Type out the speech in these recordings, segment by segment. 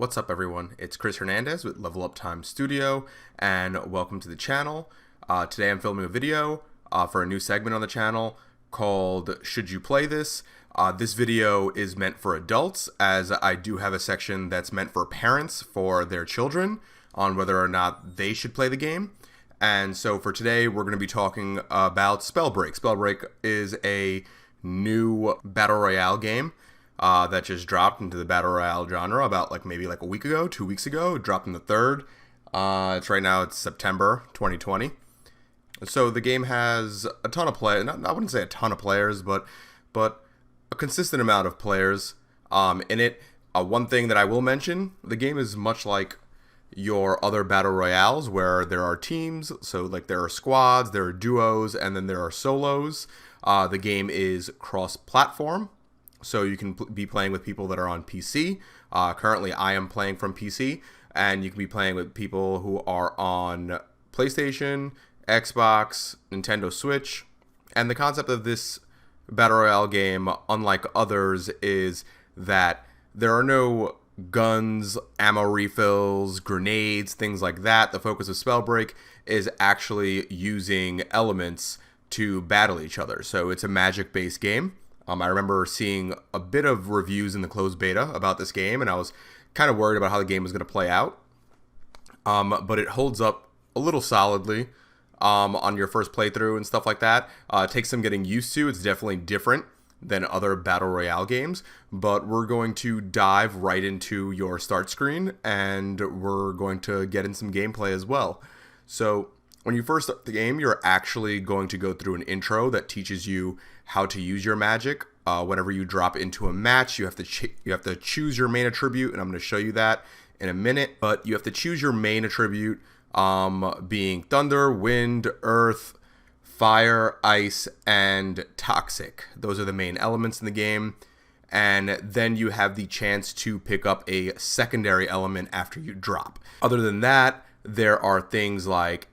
What's up, everyone? It's Chris Hernandez with LevelUp Time Studio, and welcome to the channel. Today I'm filming a video for a new segment on the channel called Should You Play This? This video is meant for adults, as I do have a section that's meant for parents for their children on whether or not they should play the game. And so for today, we're going to be talking about Spellbreak. Spellbreak is a new Battle Royale game that just dropped into the Battle Royale genre about maybe a week ago, 2 weeks ago. It dropped in the 3rd. It's September 2020. So the game has a ton of players. I wouldn't say a ton of players, but a consistent amount of players in it. One thing that I will mention, the game is much like your other battle royales where there are teams. So there are squads, there are duos, and then there are solos. The game is cross-platform, so you can be playing with people that are on PC. Currently, I am playing from PC, and you can be playing with people who are on PlayStation, Xbox, Nintendo Switch. And the concept of this Battle Royale game, unlike others, is that there are no guns, ammo refills, grenades, things like that. The focus of Spellbreak is actually using elements to battle each other. So it's a magic-based game. I remember seeing a bit of reviews in the closed beta about this game, and I was kind of worried about how the game was going to play out. But it holds up a little solidly on your first playthrough and stuff like that. It takes some getting used to. It's definitely different than other Battle Royale games, but we're going to dive right into your start screen, and we're going to get in some gameplay as well. So when you first start the game, you're actually going to go through an intro that teaches you how to use your magic. Whenever you drop into a match, you have to choose your main attribute, and I'm going to show you that in a minute. But you have to choose your main attribute, being thunder, wind, earth, fire, ice, and toxic. Those are the main elements in the game. And then you have the chance to pick up a secondary element after you drop. Other than that, there are things like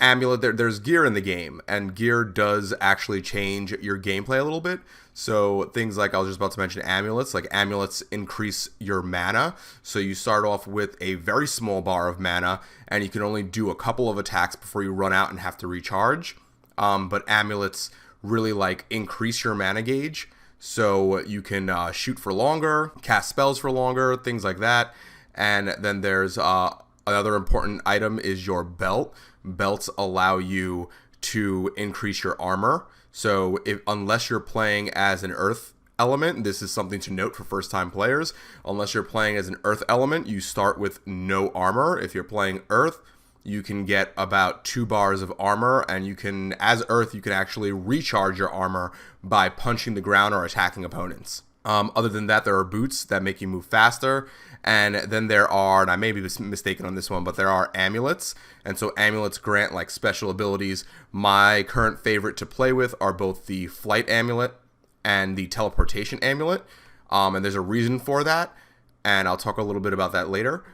amulet. There's gear in the game, and gear does actually change your gameplay a little bit. So things like, I was just about to mention amulets. Amulets increase your mana. So you start off with a very small bar of mana, and you can only do a couple of attacks before you run out and have to recharge. But amulets really increase your mana gauge, so you can shoot for longer, cast spells for longer, things like that. And then there's another important item is your belt. Belts allow you to increase your armor. So unless you're playing as an earth element, this is something to note for first-time players. Unless you're playing as an earth element, you start with no armor. If you're playing earth, you can get about 2 bars of armor, and as Earth, you can actually recharge your armor by punching the ground or attacking opponents. Other than that, there are boots that make you move faster, and then there are, and I may be mistaken on this one, but there are amulets, and so amulets grant special abilities. My current favorite to play with are both the flight amulet and the teleportation amulet, and there's a reason for that, and I'll talk a little bit about that later.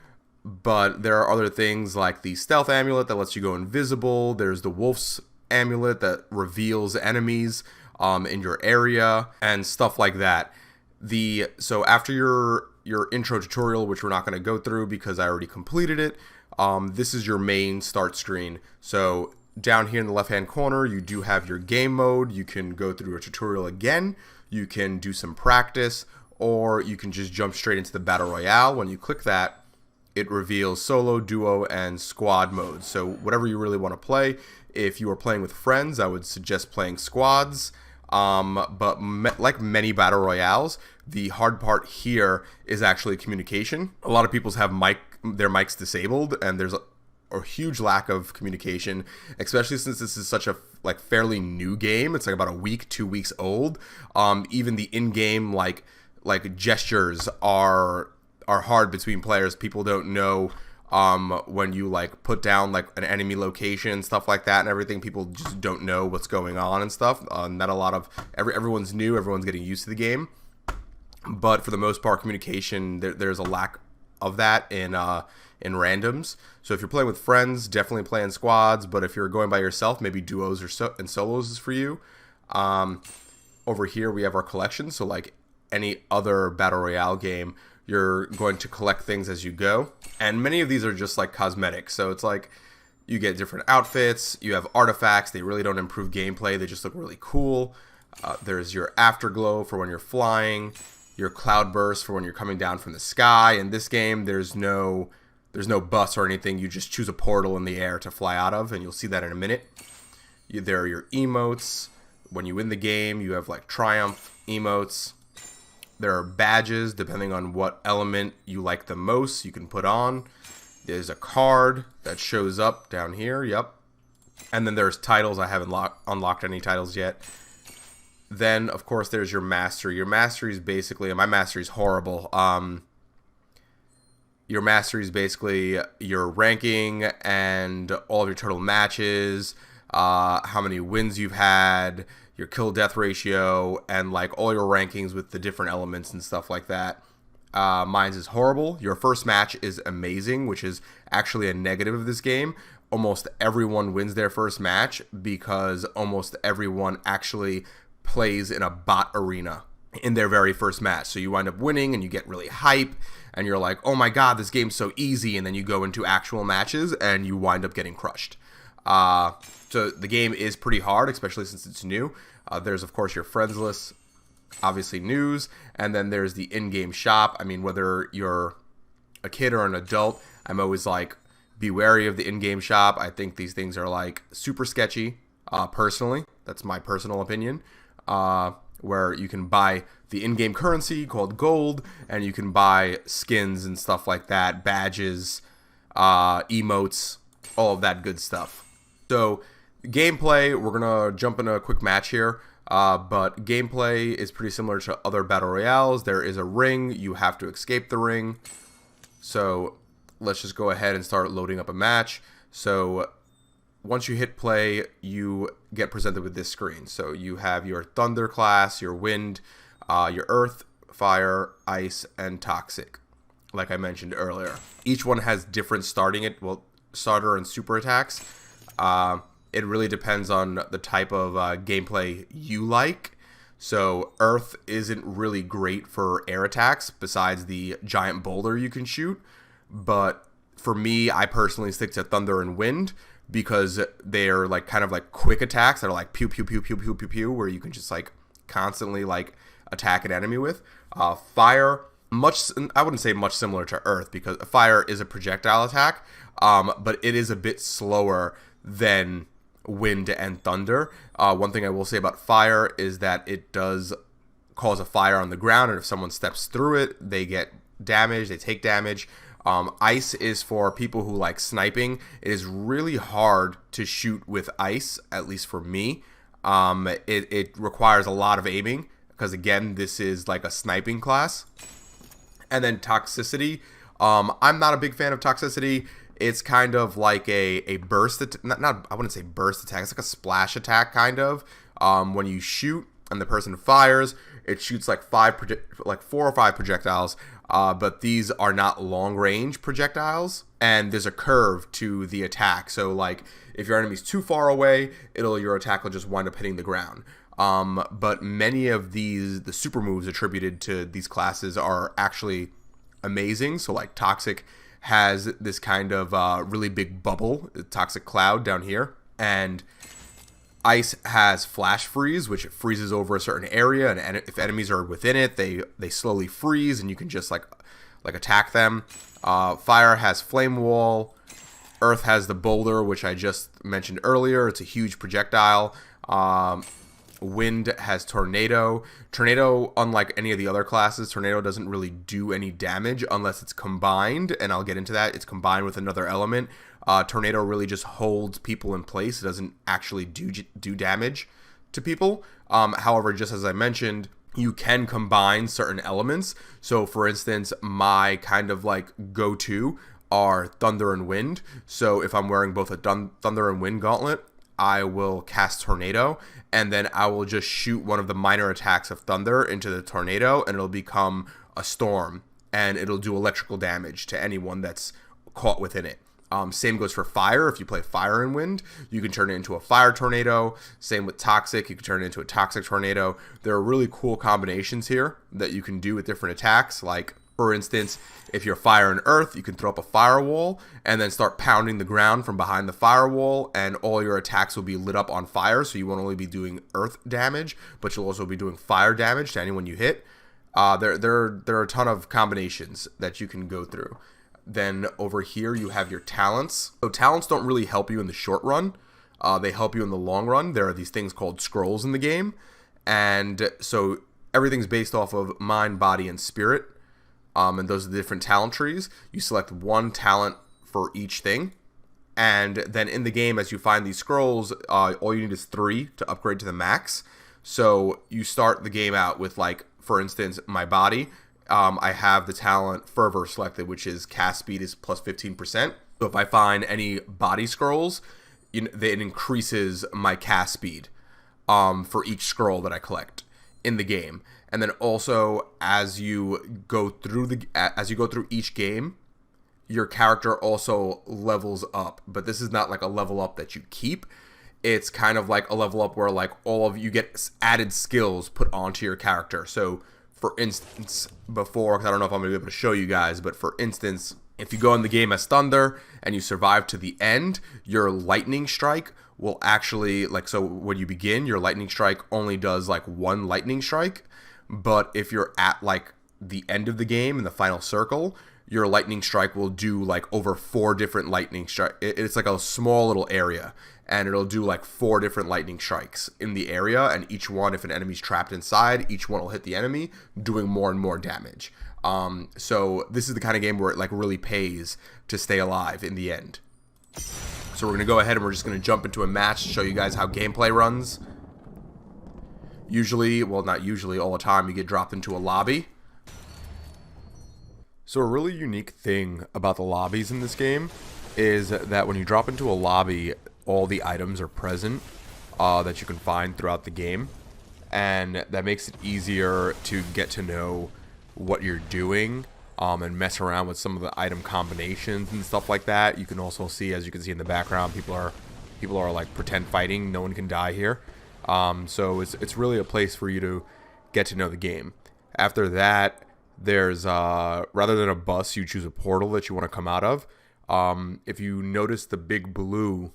But there are other things like the stealth amulet that lets you go invisible. There's the wolf's amulet that reveals enemies in your area and stuff like that. So after your intro tutorial, which we're not going to go through because I already completed it, this is your main start screen. So down here in the left-hand corner, you do have your game mode. You can go through a tutorial again. You can do some practice, or you can just jump straight into the Battle Royale. When you click that, it reveals solo, duo, and squad modes. So whatever you really want to play. If you are playing with friends, I would suggest playing squads. But like many battle royales, the hard part here is actually communication. A lot of people have their mics disabled, and there's a huge lack of communication, especially since this is such a fairly new game. It's about a week, 2 weeks old. Even the in-game gestures are hard between players. People don't know when you put down an enemy location, stuff like that, and everything. People just don't know what's going on and stuff. Not a lot of everyone's new. Everyone's getting used to the game, but for the most part, communication there's a lack of that in randoms. So if you're playing with friends, definitely play in squads. But if you're going by yourself, maybe duos and solos is for you. Over here we have our collection. So any other battle royale game, you're going to collect things as you go. And many of these are just like cosmetic. So it's like you get different outfits, you have artifacts. They really don't improve gameplay. They just look really cool. There's your afterglow for when you're flying, your cloud burst for when you're coming down from the sky. In this game, there's no bus or anything. You just choose a portal in the air to fly out of, and you'll see that in a minute. There are your emotes. When you win the game, you have like triumph emotes. There are badges depending on what element you like the most you can put on. There's a card that shows up down here, yep. And then there's titles. I haven't unlocked any titles yet. Then, of course, there's your mastery. Your mastery is basically, and my mastery is horrible. Your mastery is basically your ranking and all of your total matches, how many wins you've had, your kill-death ratio, and like all your rankings with the different elements and stuff like that. Mine's is horrible. Your first match is amazing, which is actually a negative of this game. Almost everyone wins their first match because almost everyone actually plays in a bot arena in their very first match. So you wind up winning and you get really hype and you're like, oh my god, this game's so easy, and then you go into actual matches and you wind up getting crushed. So the game is pretty hard, especially since it's new. There's of course your friends list, obviously news, and then there's the in-game shop. I mean, whether you're a kid or an adult, I'm always like, be wary of the in-game shop. I think these things are like super sketchy, personally. That's my personal opinion. Where you can buy the in-game currency called gold, and you can buy skins and stuff like that, badges, emotes, all of that good stuff. So gameplay, we're gonna jump into a quick match here, but gameplay is pretty similar to other battle royales. There is a ring, you have to escape the ring. So let's just go ahead and start loading up a match. So once you hit play, you get presented with this screen. So you have your Thunder class, your Wind, your Earth, Fire, Ice, and Toxic, like I mentioned earlier. Each one has different starter and super attacks. It really depends on the type of gameplay you like. So Earth isn't really great for air attacks besides the giant boulder you can shoot. But for me, I personally stick to Thunder and Wind, because they're like kind of like quick attacks that are like pew pew pew pew pew pew pew, where you can just like constantly like attack an enemy with. Fire, I wouldn't say much similar to Earth, because fire is a projectile attack, but it is a bit slower than Wind and Thunder. One thing I will say about fire is that it does cause a fire on the ground, and if someone steps through it, they get damage, they take damage. Ice is for people who like sniping. It is really hard to shoot with ice, at least for me. It requires a lot of aiming, because again, this is like a sniping class. And then toxicity. I'm not a big fan of toxicity. It's kind of like a burst, I wouldn't say burst attack. It's like a splash attack kind of. When you shoot and the person fires, it shoots like 4 or 5 projectiles. But these are not long range projectiles, and there's a curve to the attack. So like if your enemy's too far away, your attack will just wind up hitting the ground. But many of the super moves attributed to these classes are actually amazing. So like Toxic has this kind of really big bubble, Toxic Cloud down here, and Ice has Flash Freeze, which freezes over a certain area, and if enemies are within it, they slowly freeze, and you can just like attack them. Fire has Flame Wall. Earth has the Boulder, which I just mentioned earlier. It's a huge projectile. Wind has Tornado. Tornado, unlike any of the other classes, Tornado doesn't really do any damage unless it's combined, and I'll get into that. It's combined with another element. Tornado really just holds people in place. It doesn't actually do damage to people. However, just as I mentioned, you can combine certain elements. So for instance, my kind of like go-to are Thunder and Wind. So if I'm wearing both a Thunder and Wind gauntlet, I will cast Tornado, and then I will just shoot one of the minor attacks of Thunder into the Tornado, and it'll become a Storm, and it'll do electrical damage to anyone that's caught within it. Same goes for Fire. If you play Fire and Wind, you can turn it into a Fire Tornado. Same with Toxic. You can turn it into a Toxic Tornado. There are really cool combinations here that you can do with different attacks. Like For instance, if you're fire and earth, you can throw up a firewall and then start pounding the ground from behind the firewall, and all your attacks will be lit up on fire, so you won't only be doing earth damage, but you'll also be doing fire damage to anyone you hit. There are a ton of combinations that you can go through. Then over here you have your talents. So talents don't really help you in the short run. They help you in the long run. There are these things called scrolls in the game, and so everything's based off of mind, body, and spirit. And those are the different talent trees. You select one talent for each thing. And then in the game, as you find these scrolls, all you need is 3 to upgrade to the max. So you start the game out with, like, for instance, my body. I have the talent Fervor selected, which is cast speed is plus 15%. So if I find any body scrolls, it increases my cast speed for each scroll that I collect in the game. And then also, as you go through each game, your character also levels up. But this is not like a level up that you keep. It's kind of like a level up where, like, you get added skills put onto your character. So, for instance, because I don't know if I'm going to be able to show you guys, but for instance, if you go in the game as Thunder and you survive to the end, your lightning strike will actually, like, so when you begin, your lightning strike only does like 1 lightning strike. But if you're at, like, the end of the game in the final circle, your lightning strike will do, like, over 4 different lightning strikes. It's like a small little area, and it'll do like 4 different lightning strikes in the area, and each one, if an enemy's trapped inside, each one will hit the enemy, doing more and more damage. So this is the kind of game where it, like, really pays to stay alive in the end. So we're going to go ahead and we're just going to jump into a match to show you guys how gameplay runs. Usually, well, not usually, all the time, you get dropped into a lobby. So a really unique thing about the lobbies in this game is that when you drop into a lobby, all the items are present that you can find throughout the game. And that makes it easier to get to know what you're doing and mess around with some of the item combinations and stuff like that. You can also see, as you can see in the background, people are like pretend fighting. No one can die here. So it's really a place for you to get to know the game. After that, there's rather than a bus, you choose a portal that you want to come out of. If you notice the big blue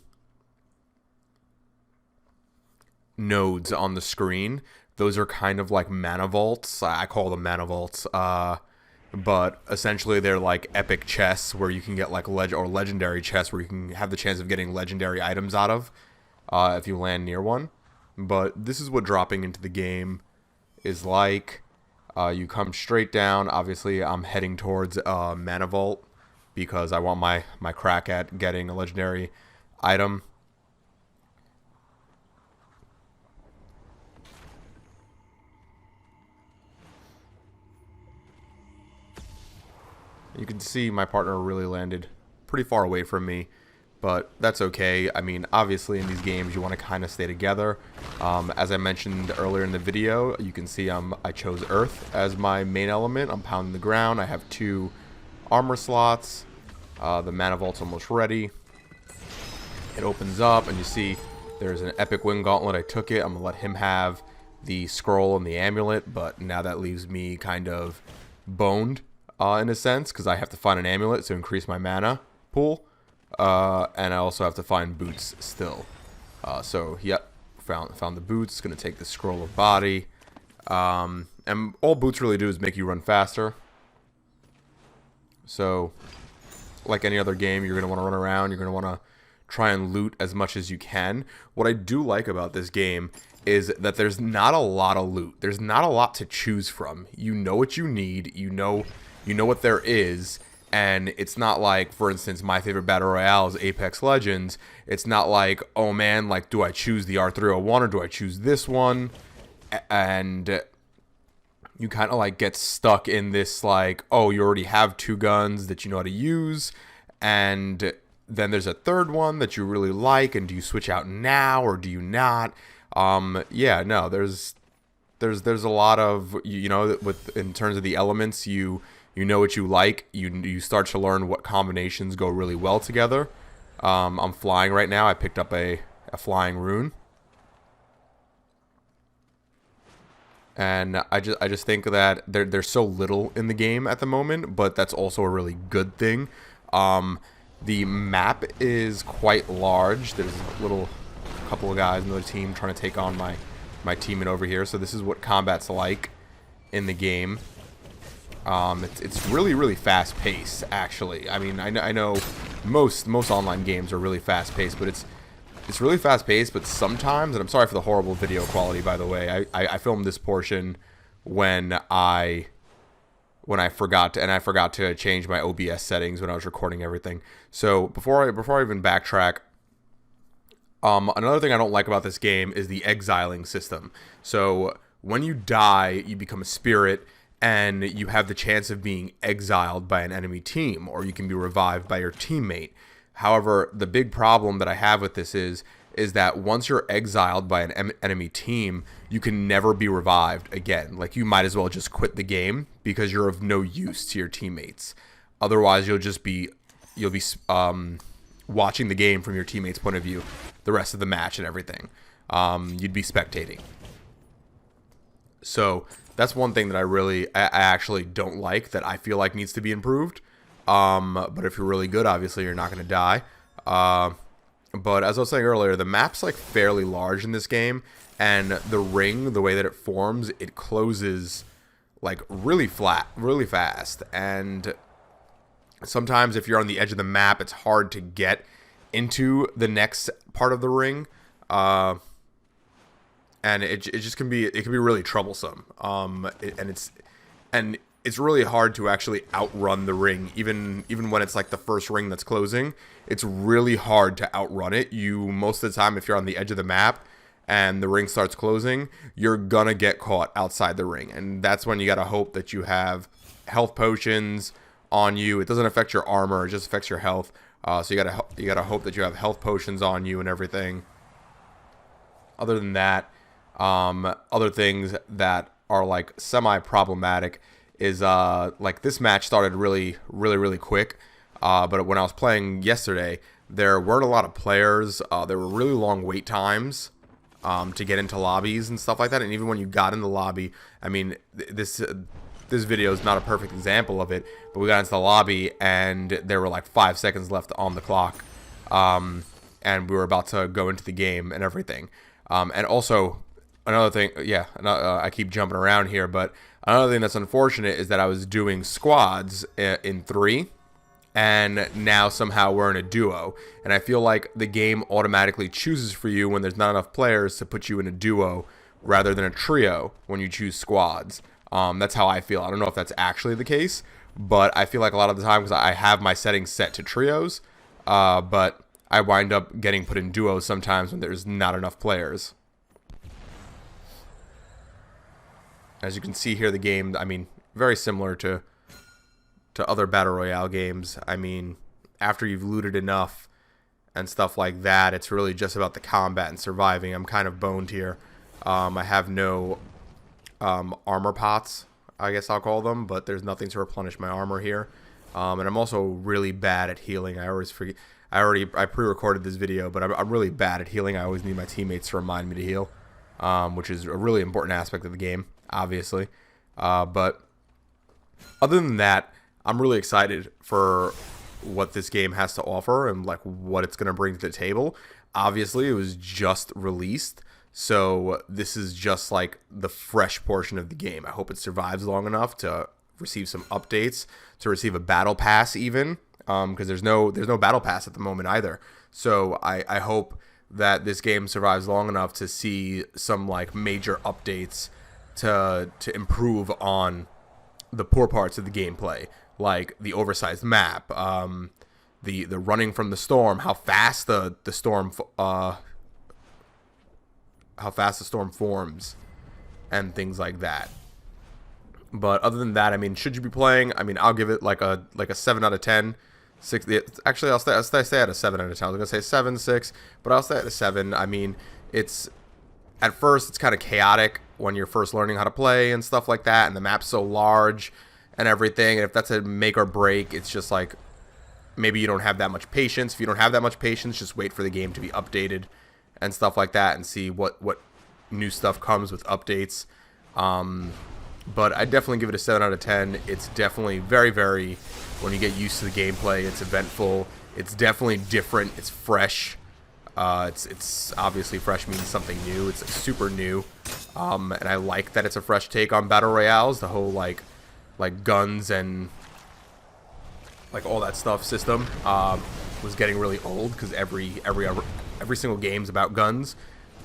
nodes on the screen, those are kind of like mana vaults. I call them mana vaults. But essentially they're like epic chests where you can get like legendary chests where you can have the chance of getting legendary items out of if you land near one. But this is what dropping into the game is like. You come straight down. Obviously, I'm heading towards Mana Vault because I want my crack at getting a legendary item. You can see my partner really landed pretty far away from me, but that's okay. I mean, obviously in these games you want to kind of stay together. As I mentioned earlier in the video, you can see I chose Earth as my main element. I'm pounding the ground. I have 2 armor slots. The Mana Vault's almost ready. It opens up and you see there's an epic wind gauntlet. I took it. I'm going to let him have the scroll and the amulet, but now that leaves me kind of boned in a sense because I have to find an amulet to increase my mana pool. And I also have to find boots still. So, yep, found the boots. Gonna take the scroll of body. And all boots really do is make you run faster. So, like any other game, you're gonna want to run around. You're gonna want to try and loot as much as you can. What I do like about this game is that there's not a lot of loot. There's not a lot to choose from. You know what you need. You know what there is. And it's not like, for instance, my favorite battle royale is Apex Legends. It's not like, oh man, like, do I choose the R301 or do I choose this one? And you kind of like get stuck in this like, oh, you already have 2 guns that you know how to use, and then there's a third one that you really like, and do you switch out now or do you not? Yeah, no, there's a lot of, you know, in terms of the elements, you know what you like. You start to learn what combinations go really well together. I'm flying right now. I picked up a flying rune. And I just think that there's so little in the game at the moment, but that's also a really good thing. The map is quite large. There's a couple of guys, another team trying to take on my teammate over here. So this is what combat's like in the game. It's really fast paced, actually. I mean, I know most online games are really fast paced, but it's really fast paced. But sometimes, and I'm sorry for the horrible video quality, by the way. I filmed this portion when I forgot to change my OBS settings when I was recording everything. So before I even backtrack, another thing I don't like about this game is the exiling system. So when you die, you become a spirit, and you have the chance of being exiled by an enemy team, or you can be revived by your teammate. However, the big problem that I have with this is that once you're exiled by an enemy team, you can never be revived again. Like, you might as well just quit the game because you're of no use to your teammates. Otherwise, you'll be watching the game from your teammates' point of view the rest of the match and everything. You'd be spectating. So that's one thing that I actually don't like, that I feel like needs to be improved. But if you're really good, obviously you're not going to die. But as I was saying earlier, the map's like fairly large in this game, and the ring, the way that it forms, it closes like really flat, really fast. And sometimes if you're on the edge of the map, it's hard to get into the next part of the ring. And it just can be really troublesome. And it's really hard to actually outrun the ring, even when it's like the first ring that's closing. It's really hard to outrun it. Most of the time, if you're on the edge of the map and the ring starts closing, you're gonna get caught outside the ring, and that's when you gotta hope that you have health potions on you. It doesn't affect your armor; it just affects your health. So you gotta hope that you have health potions on you and everything. Other than that, other things that are like semi-problematic is like this match started really quick, but when I was playing yesterday, there weren't a lot of players. There were really long wait times to get into lobbies and stuff like that. And even when you got in the lobby, I mean, this video is not a perfect example of it, but we got into the lobby and there were like 5 seconds left on the clock, and we were about to go into the game and everything. And also, another thing, I keep jumping around here, but another thing that's unfortunate is that I was doing squads in 3, and now somehow we're in a duo. And I feel like the game automatically chooses for you when there's not enough players to put you in a duo rather than a trio when you choose squads. That's how I feel. I don't know if that's actually the case, but I feel like a lot of the time, because I have my settings set to trios, but I wind up getting put in duos sometimes when there's not enough players. As you can see here, the game, I mean, very similar to other Battle Royale games. I mean, after you've looted enough and stuff like that, it's really just about the combat and surviving. I'm kind of boned here. I have no armor pots, I guess I'll call them, but there's nothing to replenish my armor here. And I'm also really bad at healing. I always forget. I pre-recorded this video, but I'm really bad at healing. I always need my teammates to remind me to heal, which is a really important aspect of the game, obviously. But other than that, I'm really excited for what this game has to offer and like what it's going to bring to the table. Obviously, it was just released, so this is just like the fresh portion of the game. I hope it survives long enough to receive some updates, to receive a battle pass even, because there's no battle pass at the moment either. So I hope that this game survives long enough to see some like major updates to improve on the poor parts of the gameplay, like the oversized map, the running from the storm, how fast the storm forms, and things like that. But other than that, I mean, should you be playing? I mean, I'll give it like a 7 out of 10. 6. Actually, I'll stay at a 7 out of 10. I was gonna say 7, 6, but I'll stay at a 7. I mean, it's at first it's kind of chaotic when you're first learning how to play and stuff like that, and the map's so large and everything. And if that's a make or break, it's just like maybe you don't have that much patience. If you don't have that much patience, just wait for the game to be updated and stuff like that, and see what new stuff comes with updates. But I definitely give it a 7 out of 10. It's definitely very, very, when you get used to the gameplay, it's eventful. It's definitely different. It's fresh. It's obviously fresh means something new. It's super new. And I like that it's a fresh take on battle royales. The whole like guns and like all that stuff system was getting really old because every single game's about guns.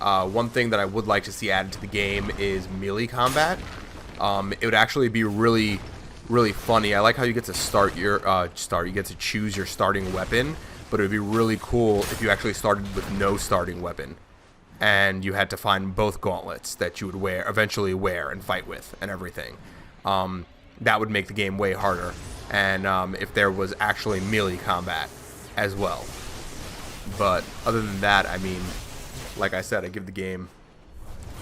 One thing that I would like to see added to the game is melee combat. It would actually be really, really funny. I like how you get to start your you get to choose your starting weapon, but it would be really cool if you actually started with no starting weapon, and you had to find both gauntlets that you would eventually wear and fight with and everything. That would make the game way harder, and if there was actually melee combat as well. But other than that, I mean, like I said, I give the game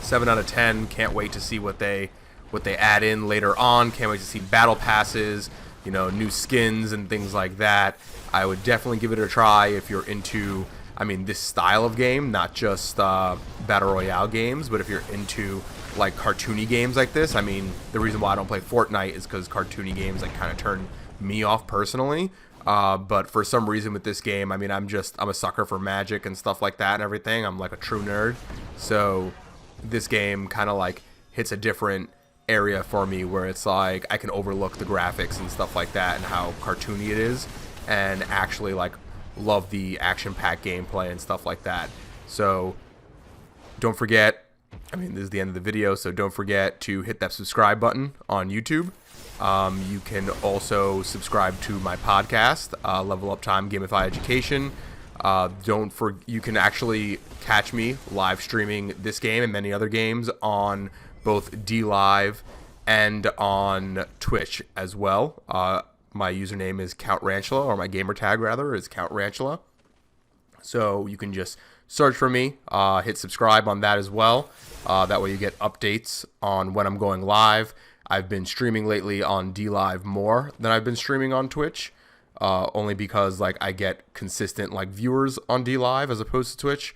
7 out of 10. Can't wait to see what they add in later on. Can't wait to see battle passes, new skins and things like that. I would definitely give it a try if you're into, this style of game, not just battle royale games, but if you're into like cartoony games like this. The reason why I don't play Fortnite is because cartoony games like kind of turn me off personally. But for some reason with this game, I'm a sucker for magic and stuff like that and everything. I'm like a true nerd. So this game kind of like hits a different area for me where it's like I can overlook the graphics and stuff like that and how cartoony it is, and actually like love the action-packed gameplay and stuff like that. So don't forget, this is the end of the video, so don't forget to hit that subscribe button on YouTube. You can also subscribe to my podcast, LevelUp Time Gamify Education. You can actually catch me live streaming this game and many other games on both DLive and on Twitch as well. My username is Count Ranchula, or my gamer tag rather is Count Ranchula. So you can just search for me, hit subscribe on that as well. That way you get updates on when I'm going live. I've been streaming lately on DLive more than I've been streaming on Twitch, only because like I get consistent like viewers on DLive as opposed to Twitch.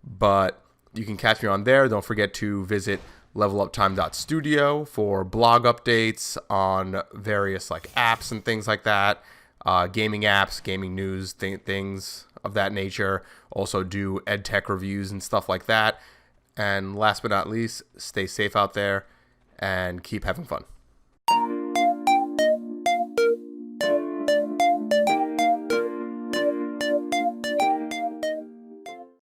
But you can catch me on there. Don't forget to visit LevelUpTime.studio for blog updates on various like apps and things like that, gaming apps, gaming news, things of that nature. Also do EdTech reviews and stuff like that. And last but not least, stay safe out there and keep having fun.